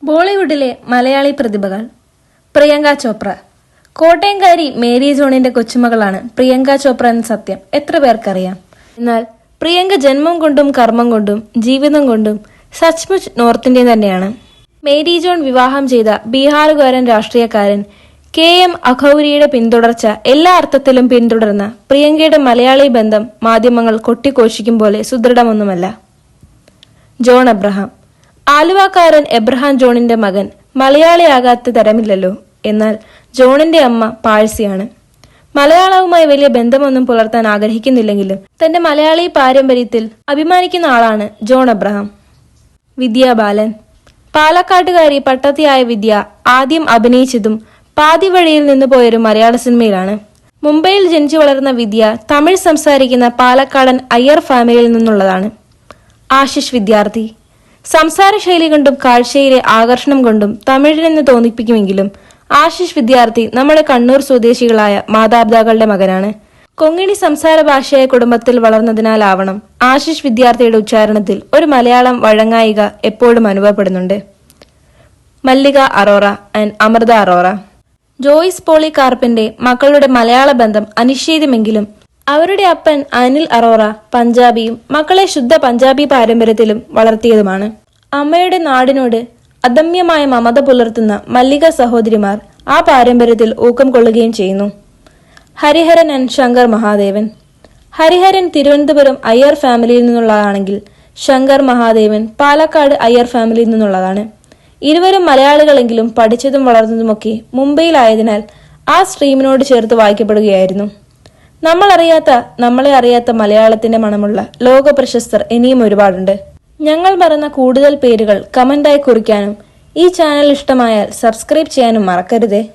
ബോളിവുഡിലെ മലയാളി പ്രതിഭകൾ. പ്രിയങ്ക ചോപ്ര. കോട്ടയംകാരി മേരി ജോണിന്റെ കൊച്ചുമകളാണ് പ്രിയങ്ക ചോപ്ര എന്ന സത്യം എത്ര പേർക്കറിയാം? എന്നാൽ പ്രിയങ്ക ജന്മം കൊണ്ടും കർമ്മം കൊണ്ടും ജീവിതം കൊണ്ടും സച്ച്മുച്ച് നോർത്ത് ഇന്ത്യൻ തന്നെയാണ്. മേരി ജോൺ വിവാഹം ചെയ്ത ബീഹാറുകാരൻ രാഷ്ട്രീയക്കാരൻ KM അഖൌരിയുടെ പിന്തുടർച്ച എല്ലാ അർത്ഥത്തിലും പിന്തുടർന്ന പ്രിയങ്കയുടെ മലയാളി ബന്ധം മാധ്യമങ്ങൾ കൊട്ടിഘോഷിക്കും പോലെ സുദൃഢമൊന്നുമല്ല. John Abraham. ആലുവാക്കാരൻ എബ്രഹാം ജോണിന്റെ മകൻ മലയാളിയാകാത്ത തരമില്ലല്ലോ. എന്നാൽ ജോണിന്റെ അമ്മ പാഴ്സിയാണ്. മലയാളവുമായി വലിയ ബന്ധമൊന്നും പുലർത്താൻ ആഗ്രഹിക്കുന്നില്ലെങ്കിലും തന്റെ മലയാളി പാരമ്പര്യത്തിൽ അഭിമാനിക്കുന്ന ആളാണ് ജോൺ എബ്രഹാം. വിദ്യാ ബാലൻ. പാലക്കാട്ടുകാരി പട്ടത്തിയായ വിദ്യ ആദ്യം അഭിനയിച്ചതും പാതി വഴിയിൽ നിന്ന് പോയൊരു മലയാള സിനിമയിലാണ്. മുംബൈയിൽ ജനിച്ചു വളർന്ന വിദ്യ തമിഴ് സംസാരിക്കുന്ന പാലക്കാടൻ അയ്യർ ഫാമിലിയിൽ നിന്നുള്ളതാണ്. ആശിഷ് വിദ്യാർത്ഥി. സംസാര ശൈലി കൊണ്ടും കാഴ്ചയിലെ ആകർഷണം കൊണ്ടും തമിഴിനെന്ന് തോന്നിപ്പിക്കുമെങ്കിലും ആശിഷ് വിദ്യാർത്ഥി നമ്മുടെ കണ്ണൂർ സ്വദേശികളായ മാതാപിതാക്കളുടെ മകനാണ്. കൊങ്ങിണി സംസാര ഭാഷയായ കുടുംബത്തിൽ വളർന്നതിനാലാവണം ആശിഷ് വിദ്യാർത്ഥിയുടെ ഉച്ചാരണത്തിൽ ഒരു മലയാളം വഴങ്ങായിക എപ്പോഴും അനുഭവപ്പെടുന്നുണ്ട്. മല്ലിക അറോറ ആൻഡ് അമൃത അറോറ. ജോയ്സ് പോളികാർപ്പിന്റെ മക്കളുടെ മലയാള ബന്ധം അനിശ്ചിതമെങ്കിലും അവരുടെ അപ്പൻ അനിൽ അറോറ പഞ്ചാബിയും മക്കളെ ശുദ്ധ പഞ്ചാബി പാരമ്പര്യത്തിലും വളർത്തിയതുമാണ്. അമ്മയുടെ നാടിനോട് അദമ്യമായ മമത പുലർത്തുന്ന മല്ലിക സഹോദരിമാർ ആ പാരമ്പര്യത്തിൽ ഊക്കം കൊള്ളുകയും ചെയ്യുന്നു. ഹരിഹരൻ ആൻഡ് ശങ്കർ മഹാദേവൻ. ഹരിഹരൻ തിരുവനന്തപുരം അയ്യർ ഫാമിലിയിൽ നിന്നുള്ളതാണെങ്കിൽ ശങ്കർ മഹാദേവൻ പാലക്കാട് അയ്യർ ഫാമിലിയിൽ നിന്നുള്ളതാണ്. ഇരുവരും മലയാളികളെങ്കിലും പഠിച്ചതും വളർന്നതുമൊക്കെ മുംബൈയിലായതിനാൽ ആ സ്ട്രീമിനോട് ചേർത്ത് വായിക്കപ്പെടുകയായിരുന്നു. നമ്മളെ അറിയാത്ത മലയാളത്തിന്റെ മണമുള്ള ലോക പ്രശസ്തർ ഇനിയും ഒരുപാടുണ്ട്. ഞങ്ങൾ മറന്ന കൂടുതൽ പേരുകൾ കമന്റായി കുറിക്കാനും ഈ ചാനൽ ഇഷ്ടമായാൽ സബ്സ്ക്രൈബ് ചെയ്യാനും മറക്കരുതേ.